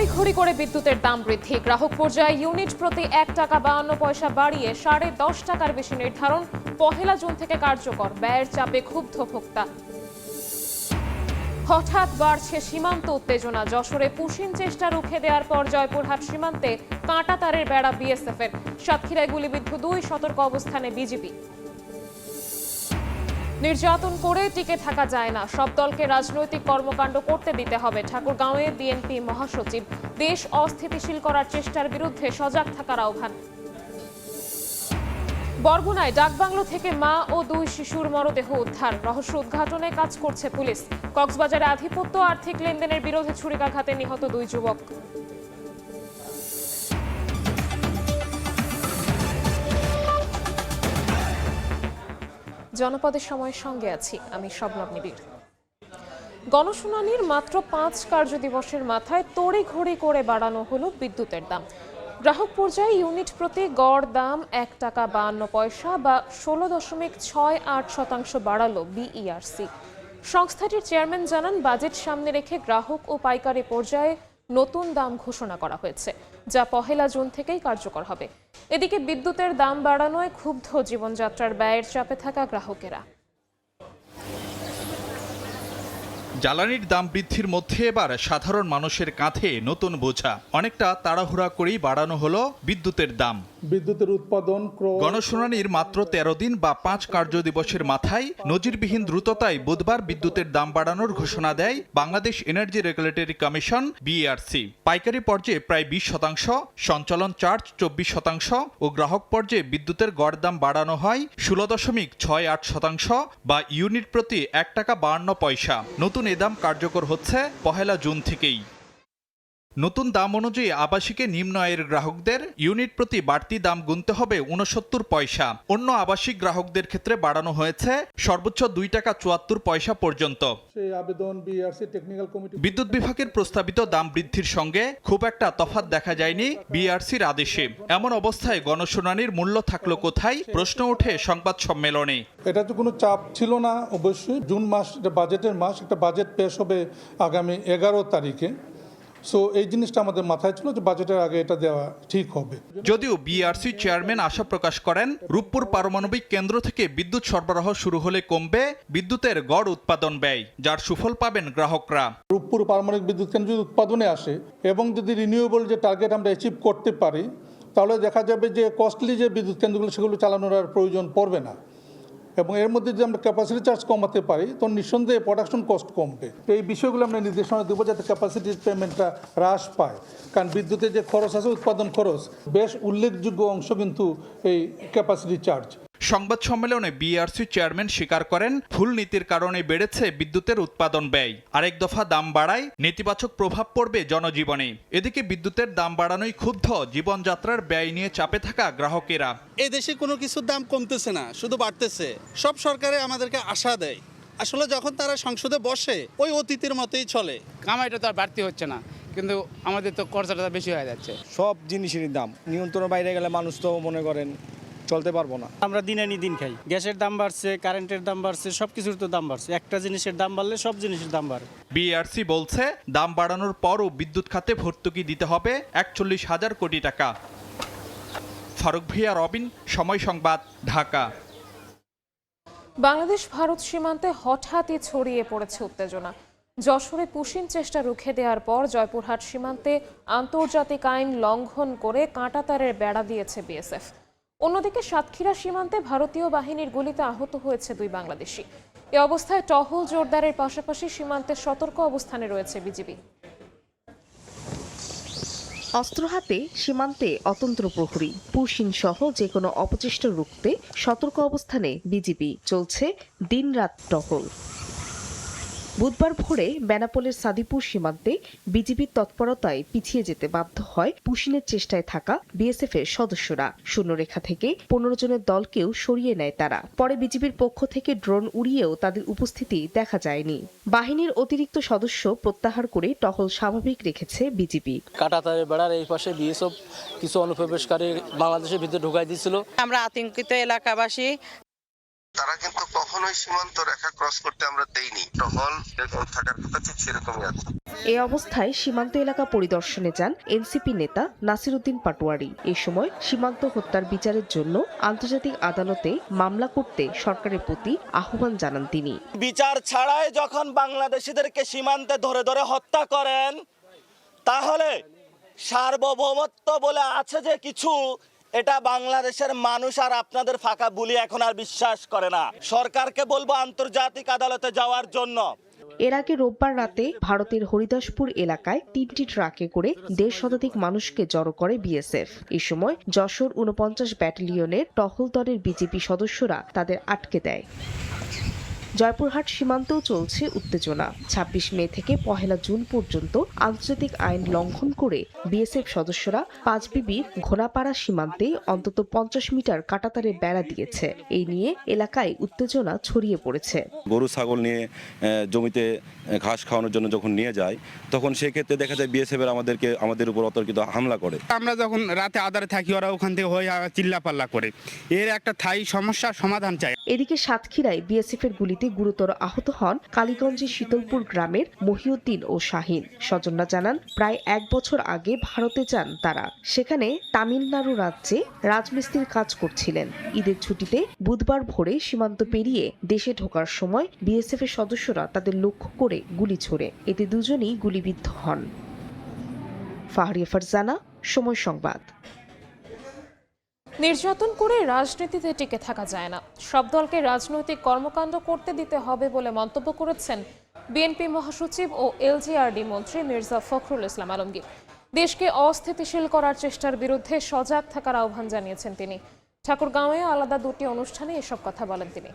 তড়িঘড়ি করে বিদ্যুতের দাম বৃদ্ধি, গ্রাহক পর্যায়ে ইউনিট প্রতি ১ টাকা ৫২ পয়সা বাড়িয়ে ১০.৫ টাকার বেশি নির্ধারণ। পহেলা জুন থেকে কার্যকর, ব্যয়ের চাপে ক্ষুব্ধ ভোক্তা। হঠাৎ বাড়ছে সীমান্ত উত্তেজনা, যশোরে পুশিন চেষ্টা রুখে দেওয়ার পর জয়পুরহাট সীমান্তে কাঁটা তারের বেড়া বিএসএফের, সাতক্ষীরায় গুলিবিদ্ধ ২, সতর্ক অবস্থানে বিজিবি। নির্যাতন করে টিকে থাকা যায় না, সব দলকে রাজনৈতিক কর্মকাণ্ড করতে দিতে হবে, ঠাকুরগাঁওয়ে বিএনপি মহাসচিব। দেশ অস্থিতিশীল করার চেষ্টার বিরুদ্ধে সজাগ থাকার আহ্বান। বরগুনায় ডাকবাংলো থেকে মা ও ২ শিশুর মরদেহ উদ্ধার, রহস্য উদ্ঘাটনে কাজ করছে পুলিশ। কক্সবাজারে আধিপত্য আর্থিক লেনদেনের বিরুদ্ধে ছুরিকাঘাতে নিহত ২ যুবক। জনপদের সময়ের সঙ্গে আছি আমি শবনম নিবিড়। গণশুনানির মাত্র ৫ কার্যদিবসের মাথায় তড়িঘড়ি করে বাড়ানো হলো বিদ্যুতের দাম। গ্রাহক পর্যায়ে ইউনিট প্রতি গড় দাম ১ টাকা ৫২ পয়সা বা ১৬.৬৮% বাড়ালো বিইআরসি। সংস্থাটির চেয়ারম্যান জানান, বাজেট সামনে রেখে গ্রাহক ও পাইকারি পর্যায়ে নতুন দাম ঘোষণা করা হয়েছে, যা পহেলা জুন থেকেই কার্যকর হবে। এদিকে বিদ্যুতের দাম বাড়ানোয় ক্ষুব্ধ জীবনযাত্রার ব্যয়ের চাপে থাকা গ্রাহকেরা। জ্বালানির দাম বৃদ্ধির মধ্যে এবার সাধারণ মানুষের কাঁধে নতুন বোঝা। অনেকটা তাড়াহুড়া করেই বাড়ানো হলো বিদ্যুতের দাম। বিদ্যুতের উৎপাদন গণশুনানির মাত্র ১৩ দিন বা ৫ কার্যদিবসের মাথায় নজিরবিহীন দ্রুততায় বুধবার বিদ্যুতের দাম বাড়ানোর ঘোষণা দেয় Bangladesh energy regulatory commission BERC. পাইকারি পর্যায়ে প্রায় ২০%, সঞ্চালন চার্জ ২৪% ও গ্রাহক পর্যায়ে বিদ্যুতের গড় দাম বাড়ানো হয় ১৬.৬৮% বা ইউনিট প্রতি ১ টাকা ৫২ পয়সা। নতুন এ দাম কার্যকর হচ্ছে পহেলা জুন থেকেই। নতুন দাম অনুযায়ী আবাসিকে নিম্ন আয়ের গ্রাহকদের ইউনিট প্রতি বাড়তি দাম গুনতে হবে ৬৯ পয়সা। অন্য আবাসিক গ্রাহকদের ক্ষেত্রে বাড়ানো হয়েছে সর্বোচ্চ ২ টাকা ৭৪ পয়সা পর্যন্ত। বিদ্যুৎ বিভাগের প্রস্তাবিত দাম বৃদ্ধির সঙ্গে খুব একটা তফাৎ দেখা যায়নি বিইআরসির আদেশে। এমন অবস্থায় গণশুনানির মূল্য থাকলো কোথায়, প্রশ্ন ওঠে সংবাদ সম্মেলনে। এটা তো কোনো চাপ ছিল না। অবশ্যই জুন মাস এটা বাজেটের মাস, একটা বাজেট পেশ হবে আগামী ১১ তারিখে। সো এই জিনিসটা আমাদের মাথায় ছিল যে বাজেটের আগে এটা দেওয়া ঠিক হবে। যদিও বিইআরসি চেয়ারম্যান আশা প্রকাশ করেন, রূপপুর পারমাণবিক কেন্দ্র থেকে বিদ্যুৎ সরবরাহ শুরু হলে কমবে বিদ্যুতের গড় উৎপাদন ব্যয়, যার সুফল পাবেন গ্রাহকরা। রূপপুর পারমাণবিক বিদ্যুৎ কেন্দ্র যদি উৎপাদনে আসে এবং যদি রিনিউয়েবল যে টার্গেট আমরা অ্যাচিভ করতে পারি, তাহলে দেখা যাবে যে কস্টলি যে বিদ্যুৎ কেন্দ্রগুলো সেগুলো চালানোর আর প্রয়োজন পড়বে না। এবং এর মধ্যে যদি আমরা ক্যাপাসিটি চার্জ কমাতে পারি, তো নিঃসন্দেহে প্রোডাকশন কস্ট কমবে। তো এই বিষয়গুলো আমরা নির্দেশনা দেবো যাতে ক্যাপাসিটি পেমেন্টটা হ্রাস পায়। কারণ বিদ্যুতের যে খরচ আছে, উৎপাদন খরচ, বেশ উল্লেখযোগ্য অংশ কিন্তু এই ক্যাপাসিটি চার্জ। সংবাদ সম্মেলনে বিইআরসি চেয়ারম্যান স্বীকার করেন, ভুল নীতির কারণে বেড়েছে বিদ্যুতের উৎপাদন ব্যয়। আরেক দফা দাম বাড়ায় নেতিবাচক প্রভাব পড়বে জনজীবনে। এদিকে বিদ্যুতের দাম বাড়ানোয় ক্ষুব্ধ জীবনযাত্রার ব্যয় নিয়ে চাপে থাকা গ্রাহকেরা। এই দেশে কোনো কিছুর দাম কমতেছে না, শুধু বাড়তেছে। সব সরকারে আমাদেরকে আশা দেয়, আসলে যখন তারা সংসদে বসে ওই অতীতের মতোই চলে। কামাইটা তো আর বাড়তি হচ্ছে না, কিন্তু আমাদের তো খরচাটা বেশি হয়ে যাচ্ছে। সব জিনিসেরই দাম নিয়ন্ত্রণের বাইরে গেলে মানুষ তো মনে করেন চলতে পারবো না। আমরা দিন আনি দিন খাই, গ্যাসের দাম বাড়ছে, কারেন্টের দাম বাড়ছে, সবকিছুর তো দাম বাড়ছে। একটা জিনিসের দাম বাড়লে সব জিনিসের দাম বাড়ে। বিইআরসি বলছে, দাম বাড়ানোর পরও বিদ্যুৎ খাতে ভর্তুকি দিতে হবে ৪১,০০০ কোটি টাকা। ফারুক ভিয়া, রবিন, সময় সংবাদ, ঢাকা। বাংলাদেশ ভারত সীমান্তে হঠাৎই ছড়িয়ে পড়েছে উত্তেজনা। যশোরে পুশিন চেষ্টা রুখে দেওয়ার পর জয়পুরহাট সীমান্তে আন্তর্জাতিক আইন লঙ্ঘন করে কাঁটাতারের বেড়া দিয়েছে বিএসএফ। অন্যদিকে সাতক্ষীরা সীমান্তে ভারতীয় বাহিনীর গুলিতে আহত হয়েছে ২ বাংলাদেশি। এ অবস্থায় টহল জোরদারের পাশাপাশি সীমান্তে সতর্ক অবস্থানে রয়েছে বিজিবি। অস্ত্র হাতে সীমান্তে অতন্ত্র প্রহরী, পুশিন সহ যে কোনো অপচেষ্টা রুখতে সতর্ক অবস্থানে বিজিবি। চলছে দিনরাত টহল। বুধবার ভোরে বেনাপোলের সাদিপুর সীমান্তে বিজিবির তৎপরতায় পিছিয়ে যেতে বাধ্য হয় পুশিনের চেষ্টায় থাকা বিএসএফ এর সদস্যরা। শূন্যরেখা থেকে ১৫ জনের দলকেও সরিয়ে নেয় তারা। পরে বিজিবির পক্ষ থেকে ড্রোন উড়িয়েও তাদের উপস্থিতি দেখা যায়নি। বাহিনীর অতিরিক্ত সদস্য প্রত্যাহার করে টহল স্বাভাবিক রেখেছে বিজিবি। কাঁটাতারের বেড়ার এই পাশে বিএসএফ কিছু অনুপ্রবেশকারী বাংলাদেশের ভিতরে ঢুকাই দিয়েছিল। আমরা আতঙ্কিত এলাকাবাসী তারা কিন্তু কখনোই সীমান্ত রেখা ক্রস করতে আমরা দেইনি। টহল যেরকম থাকার কথা ঠিক সেরকমই আছে। এ অবস্থায় সীমান্ত এলাকা পরিদর্শনে যান এনসিপি নেতা নাসিরউদ্দিন পাটোয়ারি। এ সময় সীমান্ত হত্যার বিচারের জন্য আন্তর্জাতিক আদালতে মামলা করতে সরকারের প্রতি আহ্বান জানান তিনি। বিচার ছাড়াই যখন বাংলাদেশিদেরকে সীমান্তে ধরে ধরে হত্যা করেন, তাহলে সার্বভৌমত্ব বলে আছে যে কিছু, এটা বাংলাদেশের মানুষ আর আপনাদের ফাঁকা বুলি এখন আর বিশ্বাস করে না। সরকারকে বলবো আন্তর্জাতিক আদালতে যাওয়ার জন্য। এর আগে রোববার রাতে ভারতের হরিদাসপুর এলাকায় 3টি ট্রাকে করে 1.5 শতাধিক মানুষকে জড়ো করে বিএসএফ। এ সময় যশোর 49 ব্যাটালিয়নের টহল দলের বিজেপি সদস্যরা তাদের আটকে দেয়। জয়পুরহাট সীমান্তেও চলছে উত্তেজনা। 26 মে থেকে 1 জুন পর্যন্ত আন্তর্জাতিক আইন লঙ্ঘন করে বিএসএফ সদস্যরা পাঁচবিবির ঘোনাপাড়া সীমান্তে অন্তত 50 মিটার কাঁটাতারের বেড়া দিয়েছে। এই নিয়ে এলাকায় উত্তেজনা ছড়িয়ে পড়েছে। গরু ছাগল নিয়ে জমিতে ঘাস খাওয়ানোর জন্য যখন নিয়ে যায়, তখন সেক্ষেত্রে দেখা যায় বিএসএফ আমাদের উপর অতর্কিত হামলা করে। আমরা যখন রাতে আধারে থাকি, ওরা ওখান থেকে হয়ে চিল্লাপাল্লা করে। এর একটা স্থায়ী সমস্যার সমাধান চাই। এদিকে সাতক্ষীরায় বিএসএফ এর গুলিতে গুরুতর আহত হন কালীগঞ্জের শীতলপুর গ্রামের মহিউদ্দিন ও শাহিন। স্বজনরা জানান, প্রায় 1 বছর আগে ভারতে যান তারা। সেখানে তামিলনাড়ু রাজ্যে রাজমিস্ত্রির কাজ করছিলেন। ঈদের ছুটিতে বুধবার ভোরে সীমান্ত পেরিয়ে দেশে ঢোকার সময় বিএসএফ এর সদস্যরা তাদের লক্ষ্য করে গুলি ছোড়ে। এতে দুজনেই গুলিবিদ্ধ হন। ফাহরিয়া ফারজানা, সময় সংবাদ। নির্যাতন করে রাজনীতিতে টিকে থাকা যায় না, সব দলকে রাজনৈতিক কর্মকাণ্ড করতে দিতে হবে বলে মন্তব্য করেছেন বিএনপি মহাসচিব ও এলজিআরডি মন্ত্রী মির্জা ফখরুল ইসলাম আলমগীর। দেশকে অস্থিতিশীল করার চেষ্টার বিরুদ্ধে সজাগ থাকার আহ্বান জানিয়েছেন তিনি। ঠাকুরগাঁওয়ে আলাদা 2টি অনুষ্ঠানে এসব কথা বলেন তিনি।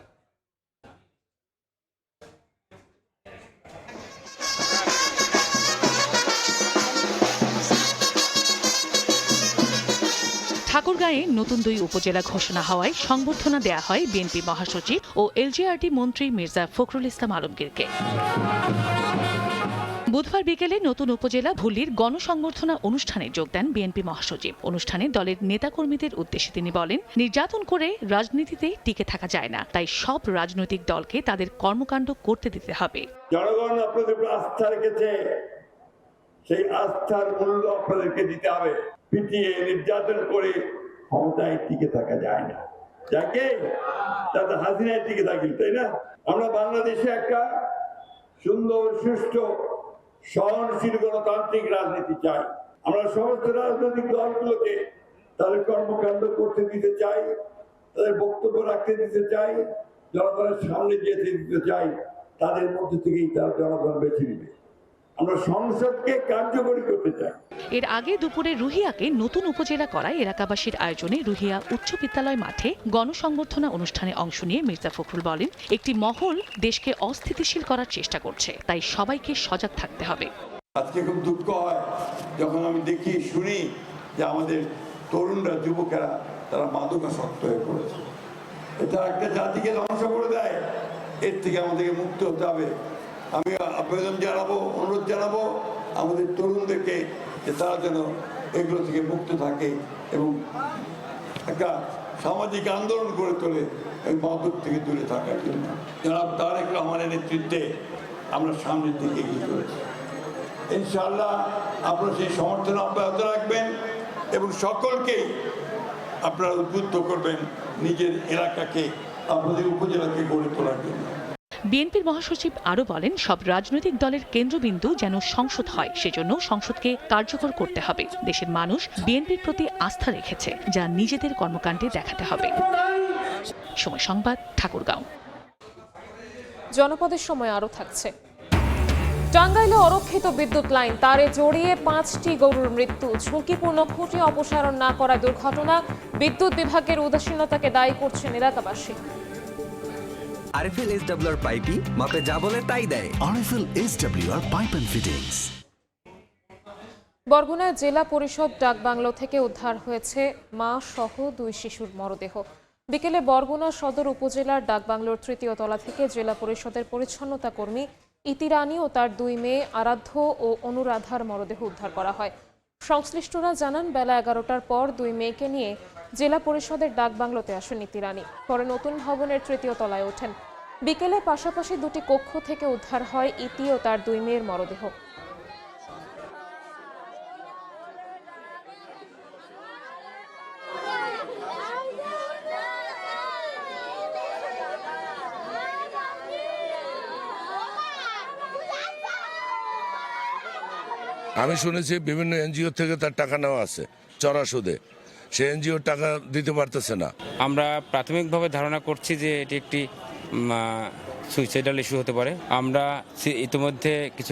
ঠাকুরগাঁয়ে নতুন 2 উপজেলা ঘোষণা হওয়ায় সংবর্ধনা দেয়া হয় বিএনপি মহাসচিব ও এলজিআরডি মন্ত্রী মির্জা ফখরুল ইসলাম আলমগীরকে। বুধবার বিকেলে নতুন উপজেলা ভুলির গণসংবর্ধনা অনুষ্ঠানে যোগ দেন বিএনপি মহাসচিব। অনুষ্ঠানে দলের নেতাকর্মীদের উদ্দেশ্যে তিনি বলেন, নির্যাতন করে রাজনীতিতে টিকে থাকা যায় না, তাই সব রাজনৈতিক দলকে তাদের কর্মকাণ্ড করতে দিতে হবে। জনগণ আপনাদের উপর আস্থা রেখেছে, সেই আস্থার মূল্য আপনাদেরকে দিতে হবে। পিটিয়ে নির্যাতন করে ক্ষমতায় টিকে থাকা যায় না। যাকে তাতে হাসিনায় টিকে থাকি, তাই না? আমরা বাংলাদেশে একটা সুন্দর, সুষ্ঠু, সহনশীল গণতান্ত্রিক রাজনীতি চাই। আমরা সমস্ত রাজনৈতিক দলগুলোকে তাদের কর্মকাণ্ড করতে দিতে চাই, তাদের বক্তব্য রাখতে দিতে চাই, জনগণের সামনে যেতে দিতে চাই। তাদের মধ্যে থেকেই তারা জনগণ বেছে নিবে। আমরা সংসদকে কার্যকরী করতে চাই। এর আগে দুপুরে রুহিয়াকে নতুন উপজেলা করায় এলাকাবাসীর আয়োজনে রুহিয়া উচ্চ বিদ্যালয় মাঠে গণসংবর্ধনা অনুষ্ঠানে অংশ নিয়ে মির্জা ফখরুল বলেন, একটি মহল দেশকে অস্থিতিশীল করার চেষ্টা করছে, তাই সবাইকে সজাগ থাকতে হবে। আজকে খুব দুঃখ হয় যখন আমি দেখি, শুনি যে আমাদের তরুণরা, যুবকেরা তারা মাদকাসক্ত হয়ে পড়েছে। এটা একটা জাতিকে ধ্বংস করে দেয়। এর থেকে আমাদেরকে মুক্ত হতে হবে। আমি আবেদন জানাবো, অনুরোধ জানাবো আমাদের তরুণদেরকে যে তারা যেন এগুলো থেকে মুক্ত থাকে এবং একটা সামাজিক আন্দোলন করে তোলে এই মাদক থেকে দূরে থাকার জন্য। জনাব তারেক রহমানের নেতৃত্বে আমরা সামনের দিকে এগিয়ে চলেছি। ইনশাআল্লাহ আপনারা সেই সমর্থন অব্যাহত রাখবেন এবং সকলকেই আপনারা উদ্বুদ্ধ করবেন নিজের এলাকাকে, আপনাদের উপজেলাকে গড়ে তোলার জন্য। বিএনপির মহাসচিব আরও বলেন, সব রাজনৈতিক দলের কেন্দ্রবিন্দু যেন সংসদ হয়, সেজন্য সংসদকে কার্যকর করতে হবে। দেশের মানুষ বিএনপির প্রতি আস্থা রেখেছে, যা নিজেদের কর্মকাণ্ডে দেখাতে হবে। সময় সংবাদ, ঠাকুরগাঁও। জনপদের সময় আরও থাকছে। টাঙ্গাইলে অরক্ষিত বিদ্যুৎ লাইন তারে জড়িয়ে 5টি গরুর মৃত্যু। ঝুঁকিপূর্ণ খুঁটি অপসারণ না করায় দুর্ঘটনা। বিদ্যুৎ বিভাগের উদাসীনতাকে দায়ী করছেন এলাকাবাসী। আরএফএল এসডব্লিউআর পাইপই মাপে যা বলে তাই দেয়। RFL SWR pipe and fittings. Barguna জেলা পরিষদ ডাকবাংলো থেকে উদ্ধার হয়েছে মা সহ 2 শিশুর মরদেহ। বিকেলে বরগুনা সদর উপজেলার ডাকবাংলোর 3য় তলা থেকে জেলা পরিষদের পরিচ্ছন্নতা কর্মী ইতি রানী ও তার 2 মেয়ে আরাধ্য ও অনুরাধার মরদেহ উদ্ধার করা হয়। সংশ্লিষ্টরা জানান বেলা 11টার পর 2 মেয়েকে নিয়ে জেলা পরিষদের ডাকবাংলোতে আসেন নীতি রানী। পরে নতুন ভবনের 3য় তলায় ওঠেন। বিকেলে পাশাপাশি 2টি কক্ষ থেকে উদ্ধার হয় ইতি ও তার 2 মেয়ের মরদেহ। আমি শুনেছি বিভিন্ন এনজিও থেকে তার টাকা নেওয়া আছে চড়া সুদে, সে এনজিও টাকা দিতে পারতেছে না। আমরা প্রাথমিকভাবে ধারণা করছি যে এটি একটি সুইসাইডাল ইস্যু হতে পারে। আমরা ইতিমধ্যে কিছু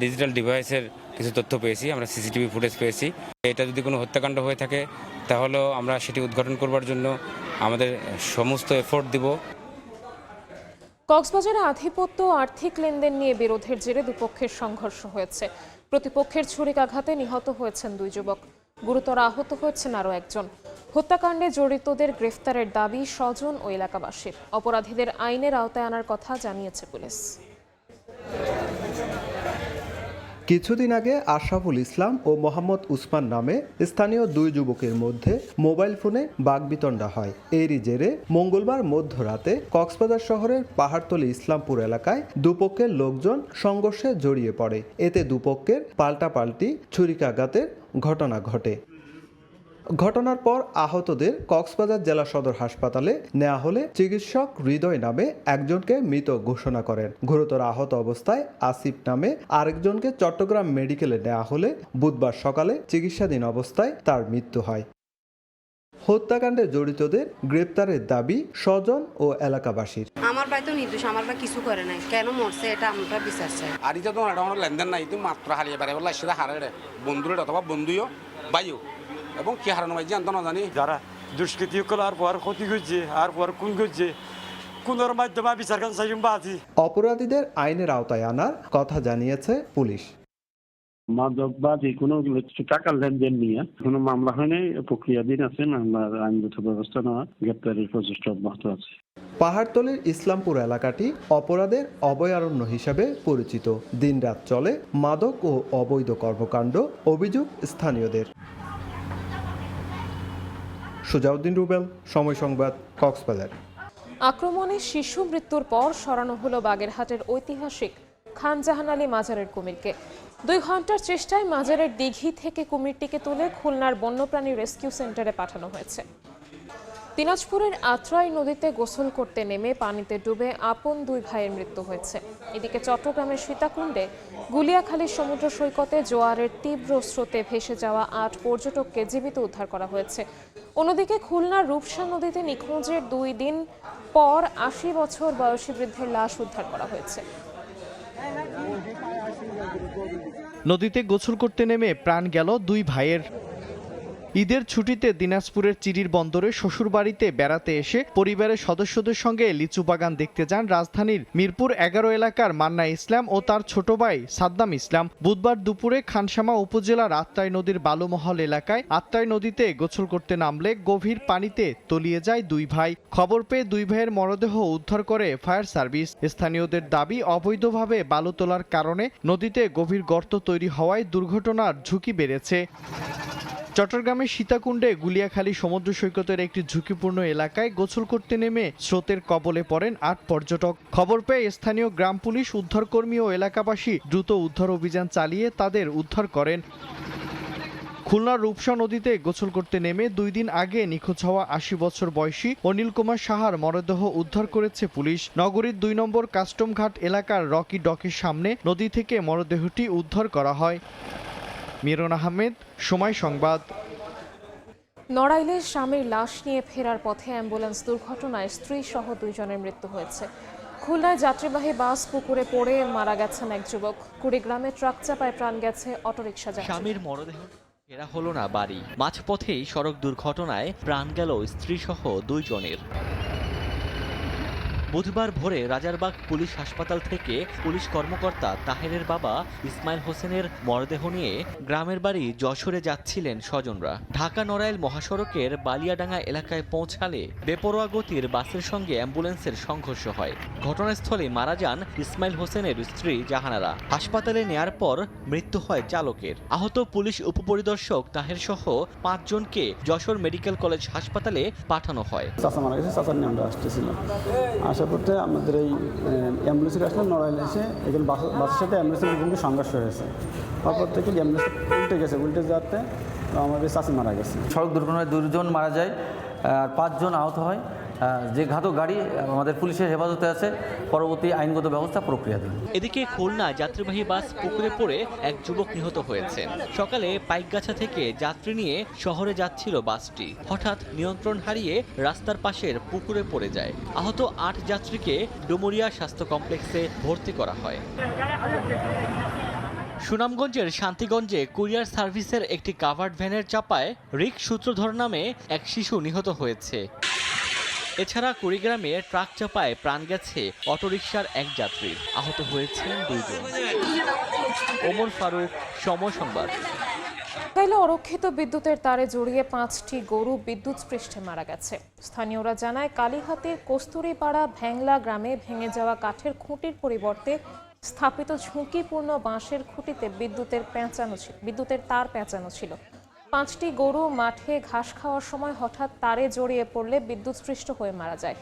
ডিজিটাল ডিভাইসের কিছু তথ্য পেয়েছি, আমরা সিসিটিভি ফুটেজ পেয়েছি। এটা যদি কোনো হত্যাকাণ্ড হয়ে থাকে তাহলেও আমরা সেটি উদ্ঘাটন করবার জন্য আমাদের সমস্ত এফোর্ট দিব। কক্সবাজারে আধিপত্য ও আর্থিক লেনদেন নিয়ে বিরোধের জেরে দুপক্ষের সংঘর্ষ হয়েছে। প্রতিপক্ষের ছুরিকাঘাতে নিহত হয়েছেন 2 যুবক, গুরুতর আহত হয়েছেন আরও একজন। হত্যাকাণ্ডে জড়িতদের গ্রেফতারের দাবি স্বজন ও এলাকাবাসীর। অপরাধীদের আইনের আওতায় আনার কথা জানিয়েছে পুলিশ। কিছুদিন আগে আশরাফুল ইসলাম ও মোহাম্মদ উসমান নামে স্থানীয় 2 যুবকের মধ্যে মোবাইল ফোনে বাগবিতণ্ডা হয়। এরই জেরে মঙ্গলবার মধ্যরাতে কক্সবাজার শহরের পাহাড়তলী ইসলামপুর এলাকায় দুপক্ষের লোকজন সংঘর্ষে জড়িয়ে পড়ে। এতে দুপক্ষের পাল্টাপাল্টি ছুরিকাঘাতের ঘটনা ঘটে। ঘটনার পর আহতদের কক্সবাজার জেলা সদর হাসপাতালে নেওয়া হলে চিকিৎসক হৃদয় নামে একজনকে মৃত ঘোষণা করেন। গুরুতর আহত অবস্থায় আসিফ নামে আরেকজনকে চট্টগ্রাম মেডিকেলে নেওয়া হলে বুধবার সকালে চিকিৎসাধীন অবস্থায় তার মৃত্যু হয়। হত্যাকাণ্ডে জড়িতদের গ্রেপ্তারের দাবি স্বজন ও এলাকাবাসীর। আমার ভাই তো নির্দোষ, আমার ভাই কিছু করে নাই, কেন মরছে এটা আমরা বিচার চাই। আর এটা তো লেনদেন নাই, তুমি মাত্র হারিয়ে পারে বলে সেটা হারে বন্ধুরে অথবা বন্ধুও বাইও এবং কি হারানো ভাই জানতো না জানি। যারা দুষ্কৃতি করার পর ক্ষতি করছে আর পর কোন করছে কোনের মাধ্যমে বিচার কাছে বাজি। অপরাধীদের আইনের আওতায় আনার কথা জানিয়েছে পুলিশ। মাদক বা যে কোনো টাকার লেনদেন নিয়ে কোনো মামলা হয়নি, প্রক্রিয়াধীন আছে, মামলার আইনগত ব্যবস্থা নেওয়া, গ্রেপ্তারের প্রচেষ্টা অব্যাহত আছে। পাহাড়তলীর ইসলামপুর এলাকাটি অপরাধের অভয়ারণ্য হিসাবে পরিচিত। দিনরাত চলে মাদক ও অবৈধ কর্মকাণ্ড, অভিযোগ স্থানীয়দের। সুজাউদ্দিন রুবেল, সময় সংবাদ, কক্সবাজার। আক্রমণে শিশু মৃত্যুর পর সরানো হলো বাগেরহাটের ঐতিহাসিক খান জাহান আলী মাজারের কুমিরকে। 2 ঘন্টার চেষ্টায় মাজারের দিঘি থেকে কুমিরটিকে তুলে খুলনার বন্যপ্রাণী রেস্কিউ সেন্টারে পাঠানো হয়েছে। দিনাজপুরের আত্রাই নদীতে গোসল করতে নেমে পানিতে ডুবে আপন 2 ভাইয়ের মৃত্যু হয়েছে। এদিকে চট্টগ্রামের সীতাকুণ্ডে গুলিয়াখালী সমুদ্র সৈকতে জোয়ারের তীব্র স্রোতে ভেসে যাওয়া 8 পর্যটককে জীবিত উদ্ধার করা হয়েছে। অন্যদিকে খুলনার রূপসা নদীতে নিখোঁজের 2 দিন পর 80 বছর বয়সী বৃদ্ধের লাশ উদ্ধার করা হয়েছে। নদীতে গোসল করতে নেমে প্রাণ গেল 2 ভাইয়ের। ঈদের ছুটিতে দিনাজপুরের চিরির বন্দরে শ্বশুরবাড়িতে বেড়াতে এসে পরিবারের সদস্যদের সঙ্গে লিচু বাগান দেখতে যান রাজধানীর মিরপুর 11 এলাকার মান্না ইসলাম ও তার ছোট ভাই সাদ্দাম ইসলাম। বুধবার দুপুরে খানসামা উপজেলার আত্রাই নদীর বালুমহল এলাকায় আত্রাই নদীতে গোসল করতে নামলে গভীর পানিতে তলিয়ে যায় 2 ভাই। খবর পেয়ে 2 ভাইয়ের মরদেহ উদ্ধার করে ফায়ার সার্ভিস। স্থানীয়দের দাবি, অবৈধভাবে বালু তোলার কারণে নদীতে গভীর গর্ত তৈরি হওয়ায় দুর্ঘটনার ঝুঁকি বেড়েছে। চট্টগ্রামের সীতাকুণ্ডে গুলিয়াখালী সমুদ্র সৈকতের একটি ঝুঁকিপূর্ণ এলাকায় গোসল করতে নেমে স্রোতের কবলে পড়েন 8 পর্যটক। খবর পেয়ে স্থানীয় গ্রাম পুলিশ, উদ্ধারকর্মী ও এলাকাবাসী দ্রুত উদ্ধার অভিযান চালিয়ে তাদের উদ্ধার করেন। খুলনার রূপসা নদীতে গোসল করতে নেমে 2 দিন আগে নিখোঁজ হওয়া 80 বছর বয়সী অনিল কুমার সাহার মরদেহ উদ্ধার করেছে পুলিশ। নগরীর 2 নম্বর কাস্টম ঘাট এলাকার রকি ডকের সামনে নদী থেকে মরদেহটি উদ্ধার করা হয়। মিরন আহমেদ, সময় সংবাদ। নড়াইলে স্বামীর লাশ নিয়ে ফেরার পথে অ্যাম্বুলেন্স দুর্ঘটনায় স্ত্রী সহ 2 জনের মৃত্যু হয়েছে। খুলনায় যাত্রীবাহী বাস পুকুরে পড়ে মারা গেছেন এক যুবক। কুড়িগ্রামে ট্রাক চাপায় প্রাণ গেছে অটোরিকশা যাত্রী। স্বামীর মরদেহ ফেরা হলো না বাড়ি, মাঝপথেই সড়ক দুর্ঘটনায় প্রাণ গেল স্ত্রী সহ 2 জনের। বুধবার ভোরে রাজারবাগ পুলিশ হাসপাতাল থেকে পুলিশ কর্মকর্তা তাহেরের বাবা ইসমাইল হোসেনের মরদেহ নিয়ে গ্রামের বাড়ি যশোরে যাচ্ছিলেন স্বজনরা। ঢাকা নড়াইল মহাসড়কের বালিয়াডাঙ্গা এলাকায় পৌঁছালে বেপরোয়া গতির বাসের সঙ্গে অ্যাম্বুলেন্সের সংঘর্ষ হয়। ঘটনাস্থলে মারা যান ইসমাইল হোসেনের স্ত্রী জাহানারা। হাসপাতালে নেয়ার পর মৃত্যু হয় চালকের। আহত পুলিশ উপপরিদর্শক তাহের সহ ৫ জনকে যশোর মেডিকেল কলেজ হাসপাতালে পাঠানো হয়। চাচা মারা গেছে, চাচার নিয়ে আমরা আসতেছিলাম। আশা করতে আমাদের এই অ্যাম্বুলেন্সে আসলে নড়াইলে এসে এখানে বাসের সাথে অ্যাম্বুলেন্সের মুখোমুখি সংঘর্ষ হয়েছে। তারপর থেকে অ্যাম্বুলেন্স উল্টে যাতে আমাদের চাচি মারা গেছে। সড়ক দুর্ঘটনায় 2 জন মারা যায় আর 5 জন আহত হয়। যে ঘাতক গাড়ি আমাদের পুলিশের হেফাজতে আছে, পরবর্তী আইনগত ব্যবস্থা প্রক্রিয়াধীন। এদিকে খুলনা যাত্রীবাহী বাস পুকুরে পড়ে এক যুবক নিহত হয়েছেন। সকালে পাইকগাছা থেকে যাত্রী নিয়ে শহরে যাচ্ছিল বাসটি, হঠাৎ নিয়ন্ত্রণ হারিয়ে রাস্তার পাশের পুকুরে পড়ে যায়। আহত 8 যাত্রীকে ডুমুরিয়া স্বাস্থ্য কমপ্লেক্সে ভর্তি করা হয়। সুনামগঞ্জের শান্তিগঞ্জে কুরিয়ার সার্ভিসের একটি কাভার্ড ভ্যানের চাপায় রিক সূত্রধর নামে এক শিশু নিহত হয়েছে। এছাড়া কুড়িগ্রামে ট্রাক চাপায় প্রাণ গেছে অটোরিকশার এক যাত্রী, আহত হয়েছেন 2 জন। ওমর ফারুক, সময় সংবাদ। টাঙ্গাইলে অরক্ষিত বিদ্যুতের তারে জড়িয়ে 5টি গরু বিদ্যুৎস্পৃষ্টে মারা গেছে। স্থানীয়রা জানায় কালীহাতির কস্তুরীপাড়া ভ্যাংলা গ্রামে ভেঙে যাওয়া কাঠের খুঁটির পরিবর্তে স্থাপিত ঝুঁকিপূর্ণ বাঁশের খুঁটিতে বিদ্যুতের তার পেঁচানো ছিল। 5টি গরু মাঠে ঘাস খাওয়ার সময় হঠাৎ তারে জড়িয়ে পড়লে বিদ্যুৎস্পৃষ্ট হয়ে মারা যায়।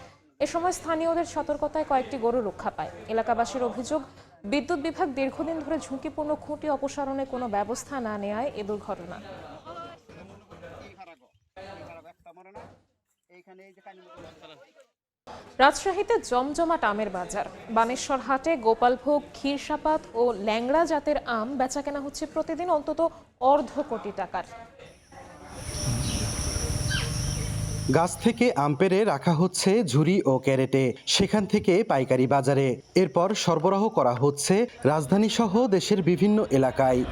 এ সময় স্থানীয়দের সতর্কতায় কয়েকটি গরু রক্ষা পায়। এলাকাবাসীর অভিযোগ, বিদ্যুৎ বিভাগ দীর্ঘদিন ধরে ঝুঁকিপূর্ণ খুঁটি অপসারণে কোনো ব্যবস্থা না নেওয়ায় এ দুর্ঘটনা। রাজশাহীতে জমজমাট আমের বাজার। বানেশ্বর হাটে গোপালভোগ, ক্ষীরসাপাত ও ল্যাংড়া জাতের আম বেচাকেনা হচ্ছে প্রতিদিন অন্তত অর্ধ কোটি টাকার। গাছ থেকে আম পেড়ে রাখা হচ্ছে ঝুড়ি ও ক্যারেটে, সেখান থেকে পাইকারি বাজারে, এরপর সরবরাহ করা হচ্ছে রাজধানী সহ দেশের বিভিন্ন এলাকায়।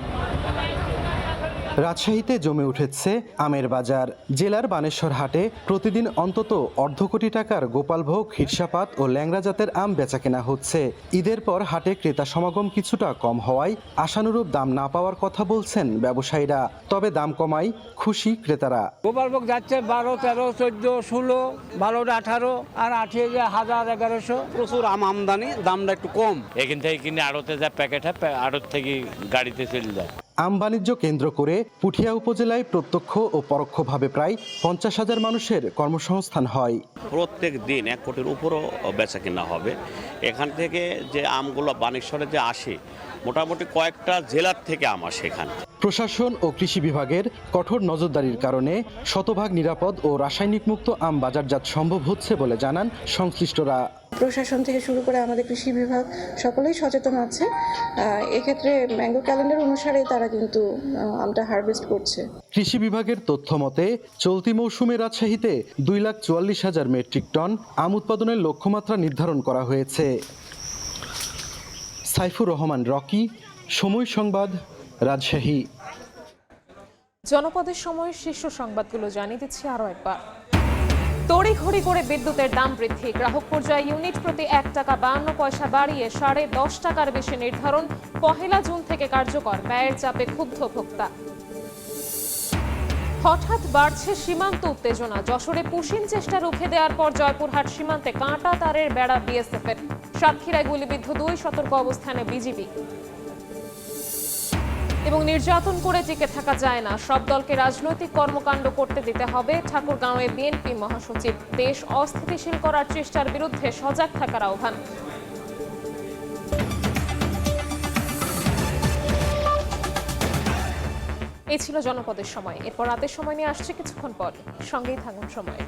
রাজশাহীতে জমে উঠেছে আমের বাজার। জেলার বানেশ্বর হাটে প্রতিদিন অন্তত অর্ধ কোটি টাকার গোপালভোগ, ক্ষীরসাপাত ও ল্যাংড়া জাতের আম বেচাকেনা হচ্ছে। ঈদের পর হাটে ক্রেতা সমাগম কিছুটা কম হওয়ায় আশানুরূপ দাম না পাওয়ার কথা বলছেন ব্যবসায়ীরা। তবে দাম কমায় খুশি ক্রেতারা। গোপালভোগ যাচ্ছে 12, 13, 14, 16, 12, 18 আর 18 1000, 1100। প্রচুর আম আমদানি, দামটা একটু কম। এখান থেকে কিনে আড়তে যা প্যাকেট হয়, আড়ত থেকে গাড়িতে চলে যায়। আম বাণিজ্য কেন্দ্র করে পুঠিয়া উপজেলায় প্রত্যক্ষ ও পরোক্ষভাবে প্রায় 50,000 মানুষের কর্মসংস্থান হয়। প্রত্যেক দিন 1 কোটির উপরও বেচা কেনা হবে। এখান থেকে যে আমগুলো বানেশ্বরে যে আসে, মোটামুটি কয়েকটা জেলার থেকে আম আসে এখানে। প্রশাসন ও কৃষি বিভাগের কঠোর নজরদারির কারণে শতভাগ নিরাপদ ও রাসায়নিক মুক্ত আম বাজারজাত সম্ভব হচ্ছে বলে জানান সংশ্লিষ্টরা। প্রশাসন থেকে শুরু করে আমাদের কৃষি বিভাগ সকলেই সচেতন আছে। এক্ষেত্রে ম্যাঙ্গো ক্যালেন্ডার অনুসারে তারা কিন্তু আমটা হারভেস্ট করছে। কৃষি বিভাগের তথ্য মতে চলতি মৌসুমে রাজশাহীতে 2,44,000 মেট্রিক টন আম উৎপাদনের লক্ষ্যমাত্রা নির্ধারণ করা হয়েছে। সাইফুর রহমান রকি, সময় সংবাদ, রাজশাহী। জনপদের সময় শীর্ষ সংবাদগুলো জানিয়ে দিচ্ছি আরও একবার। তড়িঘড়ি করে বিদ্যুতের দাম বৃদ্ধি, গ্রাহক পর্যায়ে ইউনিট প্রতি 1 টাকা 52 পয়সা বাড়িয়ে 10.5 টাকার বেশি নির্ধারণ। 1 জুন থেকে কার্যকর, ব্যয়ের চাপে ক্ষুব্ধ ভোক্তা। হঠাৎ বাড়ছে সীমান্ত উত্তেজনা, যশোরে পুশিন চেষ্টা রুখে দেওয়ার পর জয়পুরহাট সীমান্তে কাঁটা তারের বেড়া বিএসএফের। সাতক্ষীরায় গুলিবিদ্ধ 2, সতর্ক অবস্থানে বিজিবি। এবং নির্যাতন করে টিকে থাকা যায় না, সব দলকে রাজনৈতিক কর্মকাণ্ড করতে দিতে হবে, ঠাকুরগাঁওয়ে বিএনপি মহাসচিব। দেশ অস্থিতিশীল করার চেষ্টার বিরুদ্ধে সজাগ থাকার আহ্বান। এই ছিল জনপদের সময়। এরপর রাতের সময় নিয়ে আসছে কিছুক্ষণ পর, সঙ্গেই থাকুন সময়।